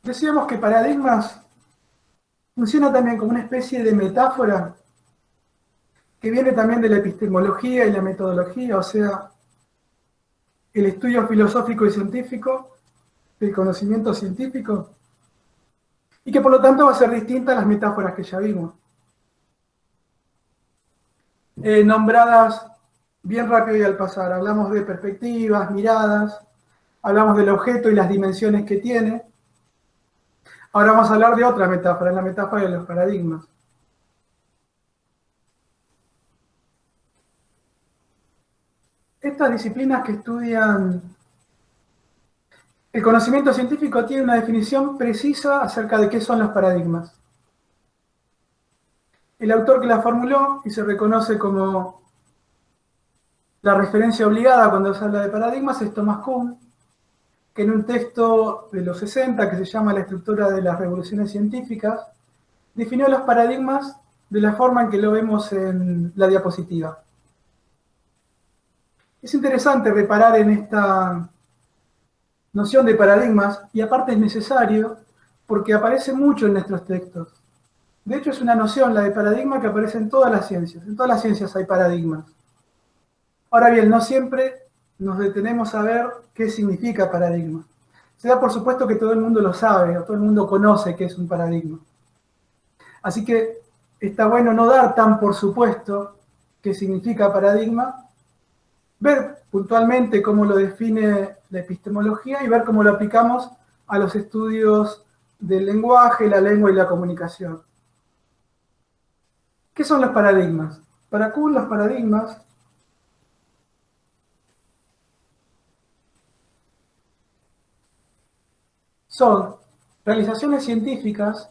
Decíamos que paradigmas funciona también como una especie de metáfora que viene también de la epistemología y la metodología, o sea, el estudio filosófico y científico, el conocimiento científico, y que por lo tanto va a ser distinta a las metáforas que ya vimos. Nombradas bien rápido y al pasar, hablamos de perspectivas, miradas, hablamos del objeto y las dimensiones que tiene. Ahora vamos a hablar de otra metáfora, la metáfora de los paradigmas. Estas disciplinas que estudian el conocimiento científico tienen una definición precisa acerca de qué son los paradigmas. El autor que la formuló, y se reconoce como la referencia obligada cuando se habla de paradigmas, es Thomas Kuhn, que en un texto de los 60 que se llama La estructura de las revoluciones científicas, definió los paradigmas de la forma en que lo vemos en la diapositiva. Es interesante reparar en esta noción de paradigmas, y aparte es necesario porque aparece mucho en nuestros textos. De hecho, es una noción, la de paradigma, que aparece en todas las ciencias. En todas las ciencias hay paradigmas. Ahora bien, no siempre nos detenemos a ver qué significa paradigma. Se da por supuesto que todo el mundo lo sabe, o todo el mundo conoce qué es un paradigma. Así que está bueno no dar tan por supuesto qué significa paradigma, ver puntualmente cómo lo define la epistemología y ver cómo lo aplicamos a los estudios del lenguaje, la lengua y la comunicación. ¿Qué son los paradigmas? Para Kuhn, los paradigmas son realizaciones científicas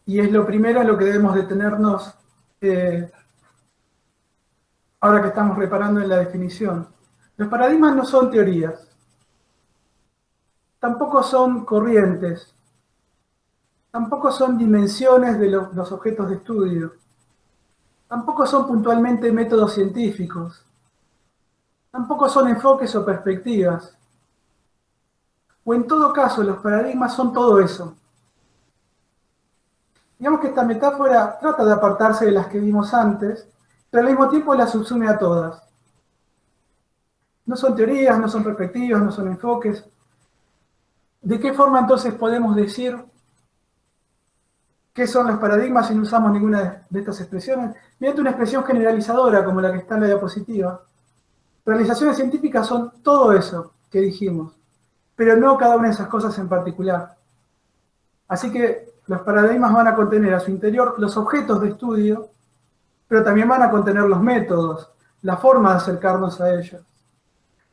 y es lo primero en lo que debemos detenernos ahora que estamos reparando en la definición. Los paradigmas no son teorías, tampoco son corrientes, tampoco son dimensiones de los objetos de estudio, tampoco son puntualmente métodos científicos, tampoco son enfoques o perspectivas. O en todo caso, los paradigmas son todo eso. Digamos que esta metáfora trata de apartarse de las que vimos antes, pero al mismo tiempo las subsume a todas. No son teorías, no son perspectivas, no son enfoques. ¿De qué forma entonces podemos decir qué son los paradigmas si no usamos ninguna de estas expresiones? Mediante una expresión generalizadora como la que está en la diapositiva. Realizaciones científicas son todo eso que dijimos, pero no cada una de esas cosas en particular. Así que los paradigmas van a contener a su interior los objetos de estudio, pero también van a contener los métodos, la forma de acercarnos a ellos.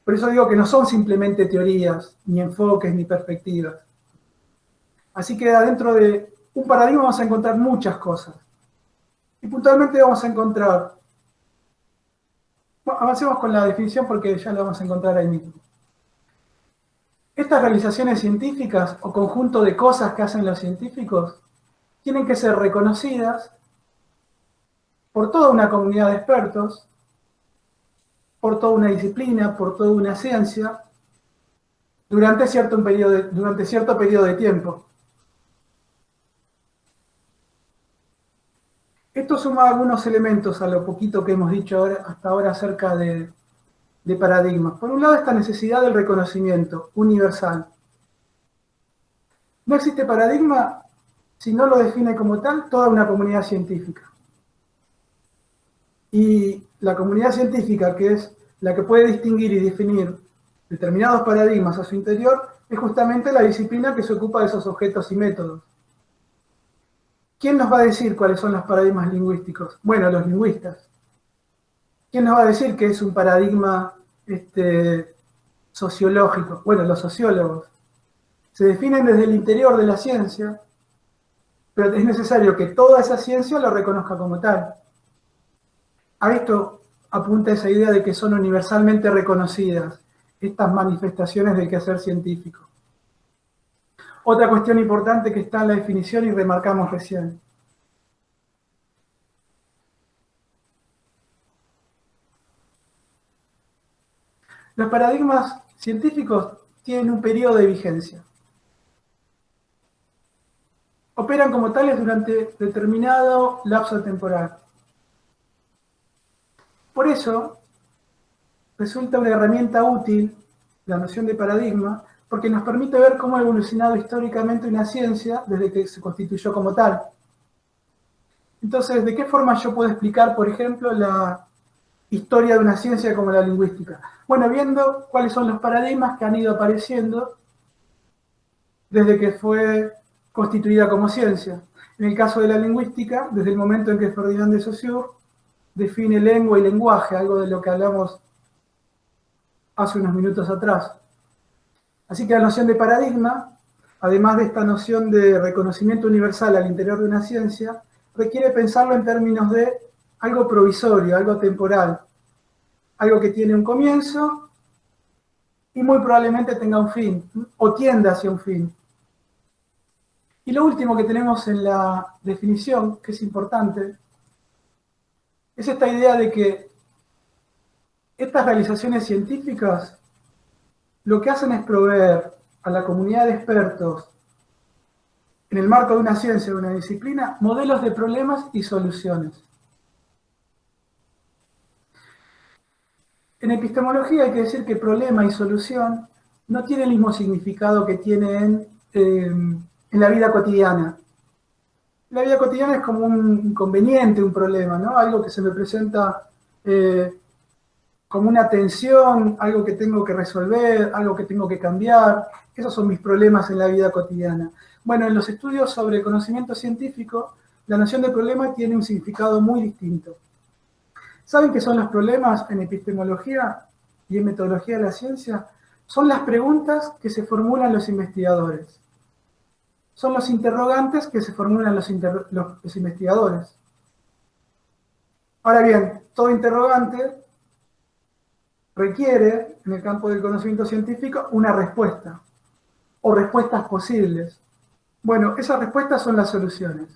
Por eso digo que no son simplemente teorías, ni enfoques, ni perspectivas. Así que adentro de un paradigma vamos a encontrar muchas cosas. Y puntualmente vamos a encontrar, bueno, avancemos con la definición porque ya la vamos a encontrar ahí mismo. Estas realizaciones científicas o conjunto de cosas que hacen los científicos tienen que ser reconocidas por toda una comunidad de expertos, por toda una disciplina, por toda una ciencia, durante cierto periodo de tiempo. Esto suma algunos elementos a lo poquito que hemos dicho hasta ahora acerca de paradigmas. Por un lado, esta necesidad del reconocimiento universal. No existe paradigma si no lo define como tal toda una comunidad científica. Y la comunidad científica, que es la que puede distinguir y definir determinados paradigmas a su interior, es justamente la disciplina que se ocupa de esos objetos y métodos. ¿Quién nos va a decir cuáles son los paradigmas lingüísticos? Bueno, los lingüistas. ¿Quién nos va a decir qué es un paradigma sociológico? Bueno, los sociólogos. Se definen desde el interior de la ciencia, pero es necesario que toda esa ciencia lo reconozca como tal. A esto apunta esa idea de que son universalmente reconocidas estas manifestaciones del quehacer científico. Otra cuestión importante que está en la definición y remarcamos recién. Los paradigmas científicos tienen un periodo de vigencia. Operan como tales durante determinado lapso temporal. Por eso, resulta una herramienta útil la noción de paradigma, porque nos permite ver cómo ha evolucionado históricamente una ciencia desde que se constituyó como tal. Entonces, ¿de qué forma yo puedo explicar, por ejemplo, la historia de una ciencia como la lingüística? Bueno, viendo cuáles son los paradigmas que han ido apareciendo desde que fue constituida como ciencia. En el caso de la lingüística, desde el momento en que Ferdinand de Saussure define lengua y lenguaje, algo de lo que hablamos hace unos minutos atrás. Así que la noción de paradigma, además de esta noción de reconocimiento universal al interior de una ciencia, requiere pensarlo en términos de algo provisorio, algo temporal, algo que tiene un comienzo y muy probablemente tenga un fin, o tienda hacia un fin. Y lo último que tenemos en la definición, que es importante, es esta idea de que estas realizaciones científicas lo que hacen es proveer a la comunidad de expertos, en el marco de una ciencia, de una disciplina, modelos de problemas y soluciones. En epistemología hay que decir que problema y solución no tienen el mismo significado que tienen en la vida cotidiana. La vida cotidiana es como un inconveniente, un problema, ¿no? Algo que se me presenta como una tensión, algo que tengo que resolver, algo que tengo que cambiar. Esos son mis problemas en la vida cotidiana. Bueno, en los estudios sobre conocimiento científico, la noción de problema tiene un significado muy distinto. ¿Saben qué son los problemas en epistemología y en metodología de la ciencia? Son las preguntas que se formulan los investigadores. Son los interrogantes que se formulan los investigadores. Ahora bien, todo interrogante requiere, en el campo del conocimiento científico, una respuesta, o respuestas posibles. Bueno, esas respuestas son las soluciones.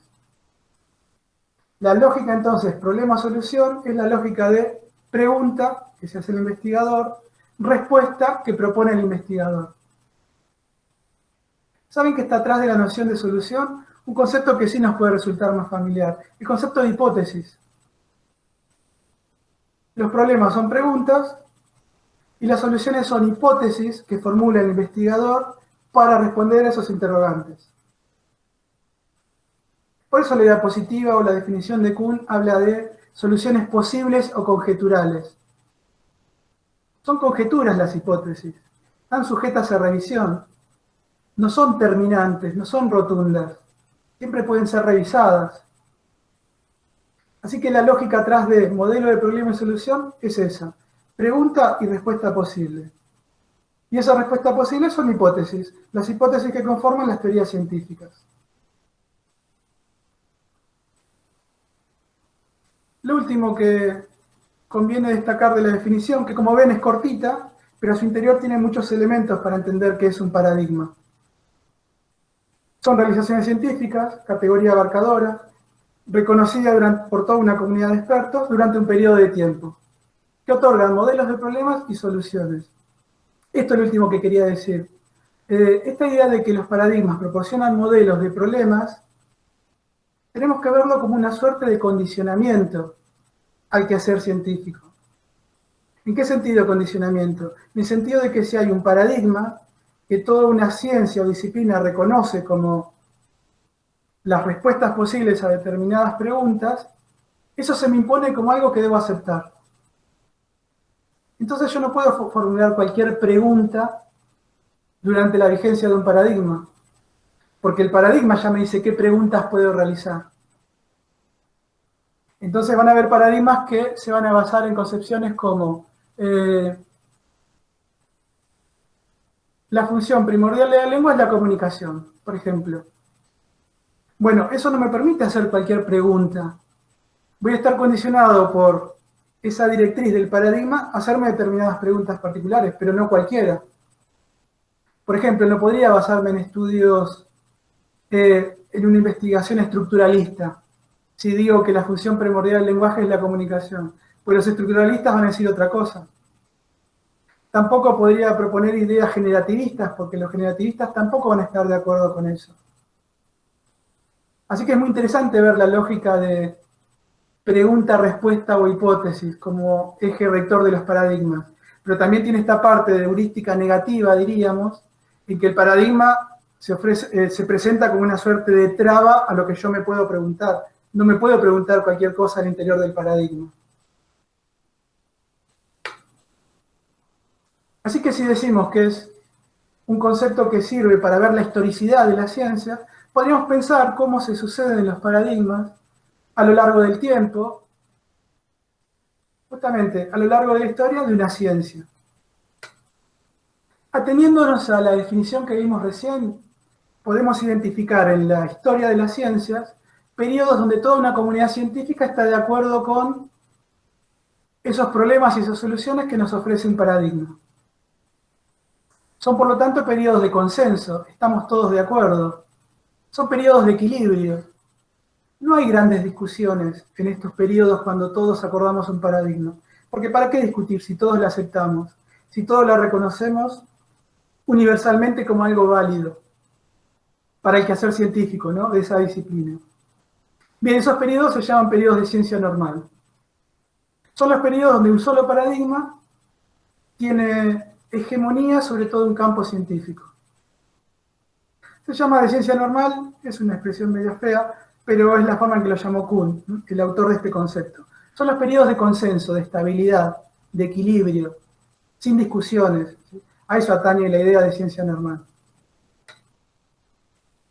La lógica, entonces, problema-solución, es la lógica de pregunta, que se hace el investigador, respuesta, que propone el investigador. ¿Saben qué está atrás de la noción de solución? Un concepto que sí nos puede resultar más familiar, el concepto de hipótesis. Los problemas son preguntas, y las soluciones son hipótesis que formula el investigador para responder a esos interrogantes. Por eso la idea positiva o la definición de Kuhn habla de soluciones posibles o conjeturales. Son conjeturas las hipótesis, están sujetas a revisión, no son terminantes, no son rotundas, siempre pueden ser revisadas. Así que la lógica atrás de modelo de problema y solución es esa. Pregunta y respuesta posible. Y esa respuesta posible son hipótesis, las hipótesis que conforman las teorías científicas. Lo último que conviene destacar de la definición, que como ven es cortita, pero a su interior tiene muchos elementos para entender qué es un paradigma. Son realizaciones científicas, categoría abarcadora, reconocida por toda una comunidad de expertos durante un periodo de tiempo, que otorgan modelos de problemas y soluciones. Esto es lo último que quería decir. Esta idea de que los paradigmas proporcionan modelos de problemas, tenemos que verlo como una suerte de condicionamiento al quehacer científico. ¿En qué sentido condicionamiento? En el sentido de que si hay un paradigma que toda una ciencia o disciplina reconoce como las respuestas posibles a determinadas preguntas, eso se me impone como algo que debo aceptar. Entonces yo no puedo formular cualquier pregunta durante la vigencia de un paradigma, porque el paradigma ya me dice qué preguntas puedo realizar. Entonces van a haber paradigmas que se van a basar en concepciones como la función primordial de la lengua es la comunicación, por ejemplo. Bueno, eso no me permite hacer cualquier pregunta. Voy a estar condicionado por esa directriz del paradigma a hacerme determinadas preguntas particulares, pero no cualquiera. Por ejemplo, no podría basarme en estudios, en una investigación estructuralista, si digo que la función primordial del lenguaje es la comunicación. Pues los estructuralistas van a decir otra cosa. Tampoco podría proponer ideas generativistas, porque los generativistas tampoco van a estar de acuerdo con eso. Así que es muy interesante ver la lógica de pregunta, respuesta o hipótesis como eje rector de los paradigmas. Pero también tiene esta parte de heurística negativa, diríamos, en que el paradigma se presenta como una suerte de traba a lo que yo me puedo preguntar. No me puedo preguntar cualquier cosa al interior del paradigma. Así que si decimos que es un concepto que sirve para ver la historicidad de la ciencia, podríamos pensar cómo se suceden los paradigmas a lo largo del tiempo, justamente a lo largo de la historia de una ciencia. Ateniéndonos a la definición que vimos recién, podemos identificar en la historia de las ciencias periodos donde toda una comunidad científica está de acuerdo con esos problemas y esas soluciones que nos ofrece un paradigma. Son por lo tanto periodos de consenso, estamos todos de acuerdo. Son periodos de equilibrio. No hay grandes discusiones en estos periodos cuando todos acordamos un paradigma. Porque ¿para qué discutir si todos lo aceptamos? Si todos lo reconocemos universalmente como algo válido para el quehacer científico, ¿no?, de esa disciplina. Bien, esos periodos se llaman periodos de ciencia normal. Son los periodos donde un solo paradigma tiene hegemonía sobre todo un campo científico. Se llama de ciencia normal, es una expresión medio fea, pero es la forma en que lo llamó Kuhn, el autor de este concepto. Son los periodos de consenso, de estabilidad, de equilibrio, sin discusiones. A eso atañe la idea de ciencia normal.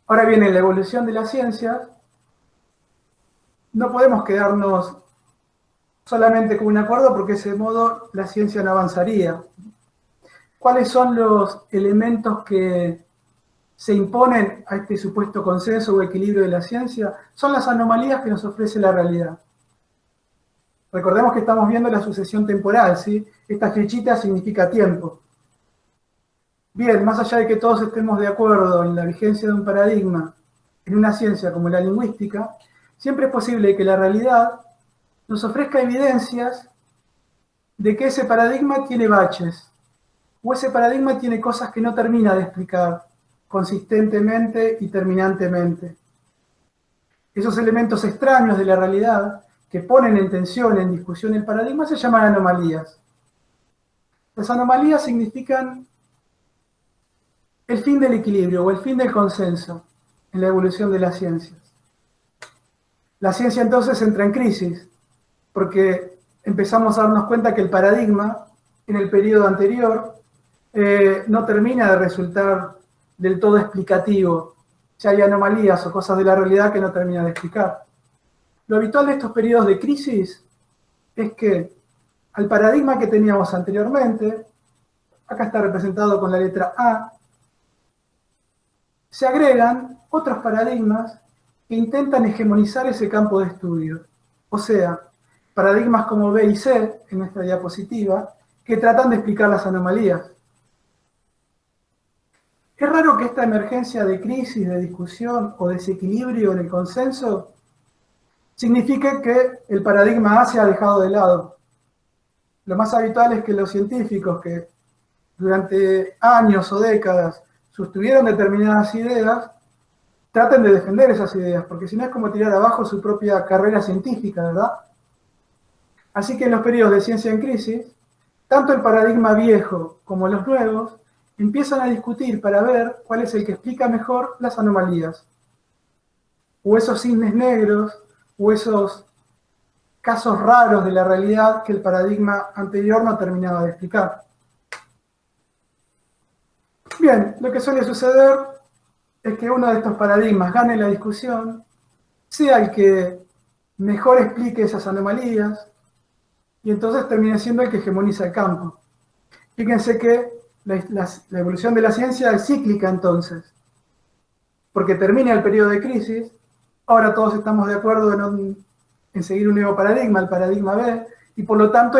Ahora bien, en la evolución de la ciencia, no podemos quedarnos solamente con un acuerdo porque de ese modo la ciencia no avanzaría. ¿Cuáles son los elementos que se imponen a este supuesto consenso o equilibrio de la ciencia? Son las anomalías que nos ofrece la realidad. Recordemos que estamos viendo la sucesión temporal, ¿sí? Esta flechita significa tiempo. Bien, más allá de que todos estemos de acuerdo en la vigencia de un paradigma en una ciencia como la lingüística, siempre es posible que la realidad nos ofrezca evidencias de que ese paradigma tiene baches, o ese paradigma tiene cosas que no termina de explicar consistentemente y terminantemente. Esos elementos extraños de la realidad que ponen en tensión, en discusión el paradigma, se llaman anomalías. Las anomalías significan el fin del equilibrio o el fin del consenso en la evolución de las ciencias. La ciencia entonces entra en crisis, porque empezamos a darnos cuenta que el paradigma en el periodo anterior no termina de resultar del todo explicativo. Ya hay anomalías o cosas de la realidad que no termina de explicar. Lo habitual de estos periodos de crisis es que al paradigma que teníamos anteriormente, acá está representado con la letra A, se agregan otros paradigmas que intentan hegemonizar ese campo de estudio. O sea, paradigmas como B y C, en esta diapositiva, que tratan de explicar las anomalías. Es raro que esta emergencia de crisis, de discusión o desequilibrio en el consenso signifique que el paradigma A se ha dejado de lado. Lo más habitual es que los científicos que durante años o décadas sostuvieron determinadas ideas, traten de defender esas ideas, porque si no es como tirar abajo su propia carrera científica, ¿verdad? Así que en los periodos de ciencia en crisis, tanto el paradigma viejo como los nuevos empiezan a discutir para ver cuál es el que explica mejor las anomalías, o esos cisnes negros, o esos casos raros de la realidad que el paradigma anterior no terminaba de explicar. Bien, lo que suele suceder es que uno de estos paradigmas gane la discusión, sea el que mejor explique esas anomalías, y entonces termina siendo el que hegemoniza el campo. Fíjense que la evolución de la ciencia es cíclica entonces, porque termina el periodo de crisis, ahora todos estamos de acuerdo en seguir un nuevo paradigma, el paradigma B, y por lo tanto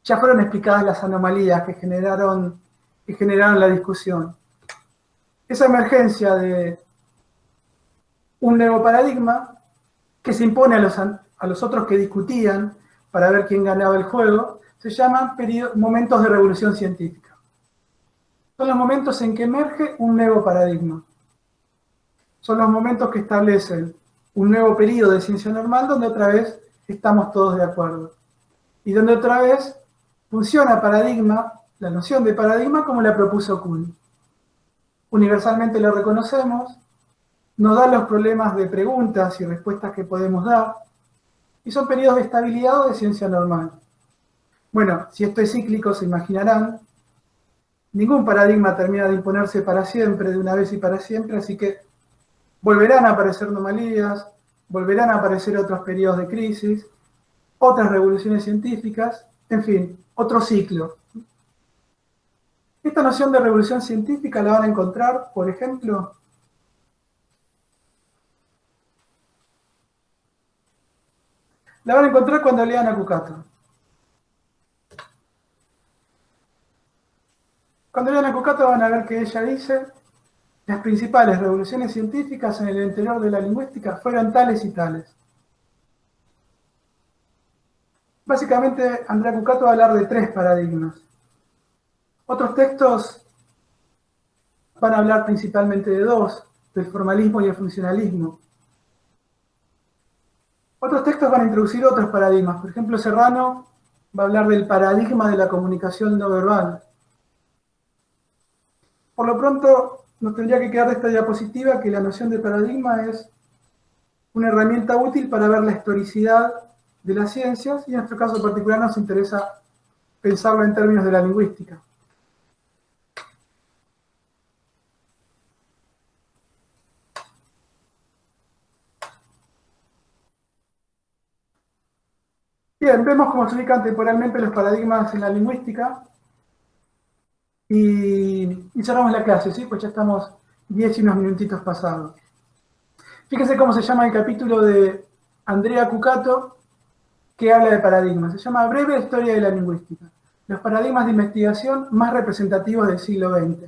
ya fueron explicadas las anomalías que generaron la discusión. Esa emergencia de un nuevo paradigma que se impone a los otros que discutían para ver quién ganaba el juego, se llaman momentos de revolución científica. Son los momentos en que emerge un nuevo paradigma. Son los momentos que establecen un nuevo periodo de ciencia normal donde otra vez estamos todos de acuerdo. Y donde otra vez funciona paradigma, la noción de paradigma como la propuso Kuhn. Universalmente lo reconocemos, nos da los problemas de preguntas y respuestas que podemos dar, y son periodos de estabilidad o de ciencia normal. Bueno, si esto es cíclico, se imaginarán, ningún paradigma termina de imponerse para siempre, de una vez y para siempre, así que volverán a aparecer anomalías, volverán a aparecer otros periodos de crisis, otras revoluciones científicas, en fin, otro ciclo. Esta noción de revolución científica la van a encontrar, por ejemplo, la van a encontrar cuando lean a Kukato. Cuando lean a Kukato van a ver que ella dice: las principales revoluciones científicas en el interior de la lingüística fueron tales y tales. Básicamente, Andrea Kukato va a hablar de 3 paradigmas. Otros textos van a hablar principalmente de 2, del formalismo y el funcionalismo. Otros textos van a introducir otros paradigmas. Por ejemplo, Serrano va a hablar del paradigma de la comunicación no verbal. Por lo pronto, nos tendría que quedar de esta diapositiva que la noción de paradigma es una herramienta útil para ver la historicidad de las ciencias, y en nuestro caso particular nos interesa pensarlo en términos de la lingüística. Bien, vemos cómo se ubican temporalmente los paradigmas en la lingüística y cerramos la clase, ¿sí? Pues ya estamos 10 y unos minutitos pasados. Fíjense cómo se llama el capítulo de Andrea Kukato que habla de paradigmas. Se llama Breve Historia de la Lingüística. Los paradigmas de investigación más representativos del siglo XX.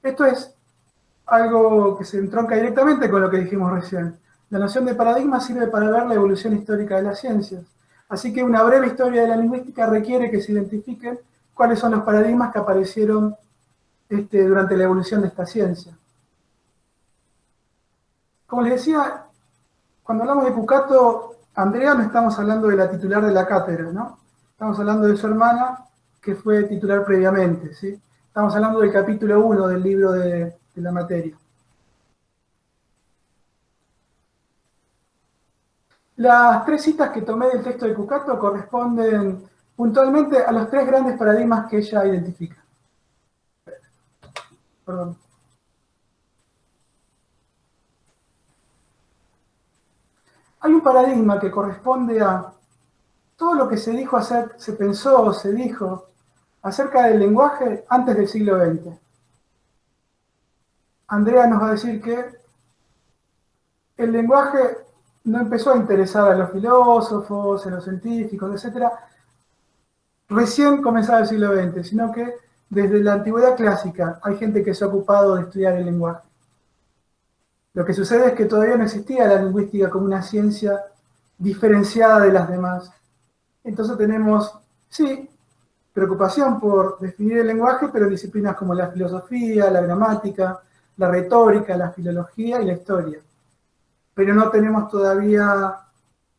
Esto es algo que se entronca directamente con lo que dijimos recién. La noción de paradigma sirve para ver la evolución histórica de las ciencias. Así que una breve historia de la lingüística requiere que se identifiquen cuáles son los paradigmas que aparecieron durante la evolución de esta ciencia. Como les decía, cuando hablamos de Kukato, Andrea, no estamos hablando de la titular de la cátedra, ¿no? Estamos hablando de su hermana, que fue titular previamente, ¿sí? Estamos hablando del capítulo 1 del libro de la materia. Las 3 citas que tomé del texto de Kukato corresponden puntualmente a los 3 grandes paradigmas que ella identifica. Perdón. Hay un paradigma que corresponde a todo lo que se dijo, se pensó o se dijo acerca del lenguaje antes del siglo XX. Andrea nos va a decir que el lenguaje no empezó a interesar a los filósofos, a los científicos, etc. recién comenzaba el siglo XX, sino que desde la antigüedad clásica hay gente que se ha ocupado de estudiar el lenguaje. Lo que sucede es que todavía no existía la lingüística como una ciencia diferenciada de las demás. Entonces tenemos, sí, preocupación por definir el lenguaje, pero disciplinas como la filosofía, la gramática, la retórica, la filología y la historia. Pero no tenemos todavía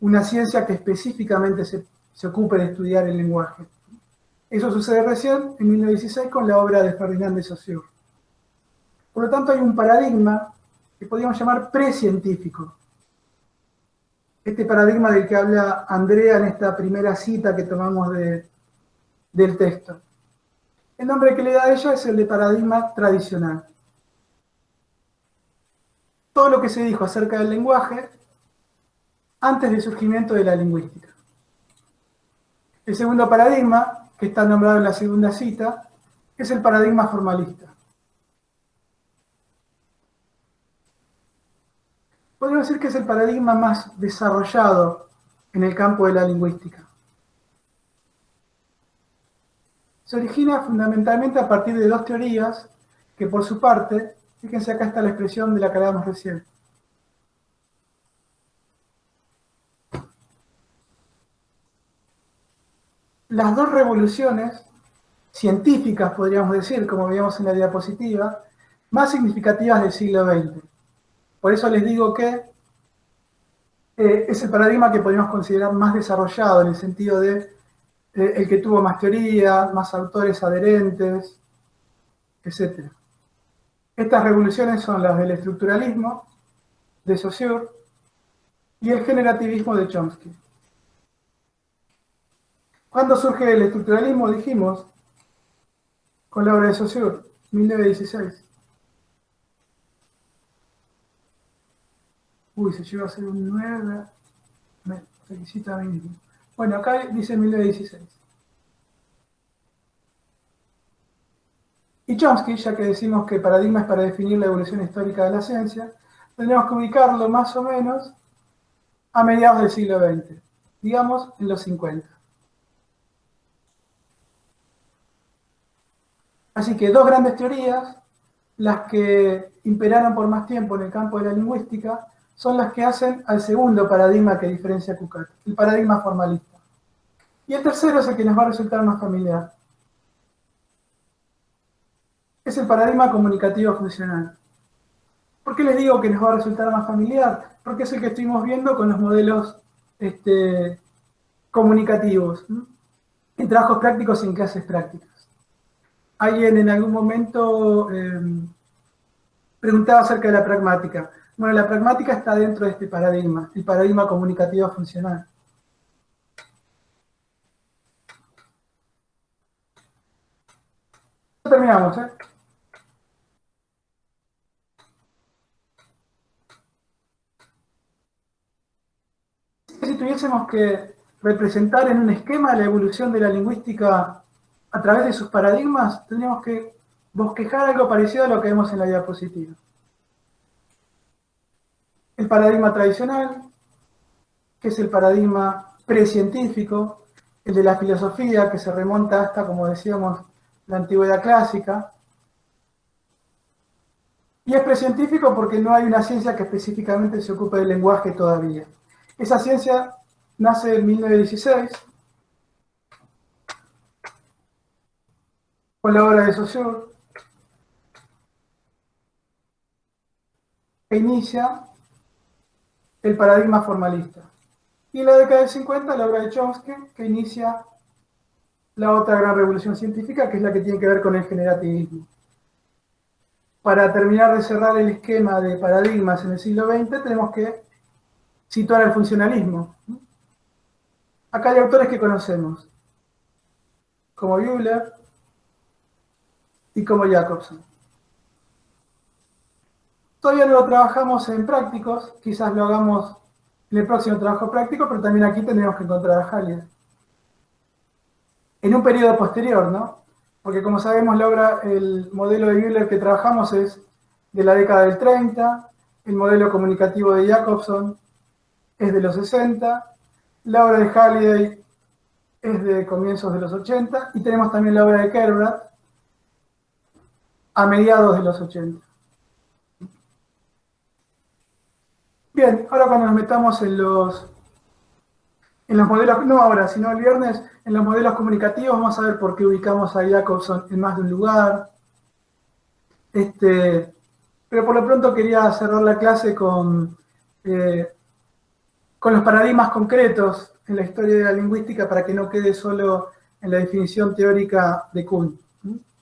una ciencia que específicamente se ocupe de estudiar el lenguaje. Eso sucede recién, en 1916, con la obra de Ferdinand de Saussure. Por lo tanto, hay un paradigma que podríamos llamar precientífico. Este paradigma del que habla Andrea en esta primera cita que tomamos del texto. El nombre que le da a ella es el de paradigma tradicional. Todo lo que se dijo acerca del lenguaje antes del surgimiento de la lingüística. El segundo paradigma, que está nombrado en la segunda cita, es el paradigma formalista. Podríamos decir que es el paradigma más desarrollado en el campo de la lingüística. Se origina fundamentalmente a partir de 2 teorías que, por su parte, fíjense acá está la expresión de la que hablamos recién. las dos revoluciones científicas, podríamos decir, como veíamos en la diapositiva, más significativas del siglo XX. Por eso les digo que es el paradigma que podríamos considerar más desarrollado en el sentido de el que tuvo más teoría, más autores adherentes, etc. Estas revoluciones son las del estructuralismo, de Saussure, y el generativismo de Chomsky. ¿Cuándo surge el estructuralismo? Dijimos, con la obra de Saussure, 1916. Uy, se llegó a ser un 9, me felicita a mí mismo. Bueno, acá dice 1916. Y Chomsky, ya que decimos que paradigma es para definir la evolución histórica de la ciencia, tendríamos que ubicarlo más o menos a mediados del siglo XX, digamos en los 50. Así que dos grandes teorías, las que imperaron por más tiempo en el campo de la lingüística, son las que hacen al segundo paradigma que diferencia a Cucat, el paradigma formalista. Y el tercero es el que nos va a resultar más familiar. Es el paradigma comunicativo funcional. ¿Por qué les digo que nos va a resultar más familiar? Porque es el que estuvimos viendo con los modelos comunicativos, ¿no? En trabajos prácticos y en clases prácticas. Alguien en algún momento preguntaba acerca de la pragmática. Bueno, la pragmática está dentro de este paradigma, el paradigma comunicativo funcional. Ya terminamos, ¿eh? Si tuviésemos que representar en un esquema la evolución de la lingüística a través de sus paradigmas, tendríamos que bosquejar algo parecido a lo que vemos en la diapositiva. El paradigma tradicional, que es el paradigma precientífico, el de la filosofía, que se remonta hasta, como decíamos, la antigüedad clásica. Y es precientífico porque no hay una ciencia que específicamente se ocupe del lenguaje todavía. Esa ciencia nace en 1916, con la obra de Saussure, e inicia el paradigma formalista. Y en la década del 50, la obra de Chomsky, que inicia la otra gran revolución científica, que es la que tiene que ver con el generativismo. Para terminar de cerrar el esquema de paradigmas en el siglo XX, tenemos que situar el funcionalismo. Acá hay autores que conocemos, como Euler y como Jacobson. Todavía no lo trabajamos en prácticos, quizás lo hagamos en el próximo trabajo práctico, pero también aquí tendremos que encontrar a Hallier. En un periodo posterior, ¿no? Porque como sabemos, el modelo de Euler que trabajamos es de la década del 30, el modelo comunicativo de Jacobson es de los 60, la obra de Halliday es de comienzos de los 80, y tenemos también la obra de Kerbrat a mediados de los 80. Bien, ahora cuando nos metamos en los modelos, no ahora, sino el viernes, en los modelos comunicativos, vamos a ver por qué ubicamos a Jacobson en más de un lugar. Pero por lo pronto quería cerrar la clase con los paradigmas concretos en la historia de la lingüística para que no quede solo en la definición teórica de Kuhn.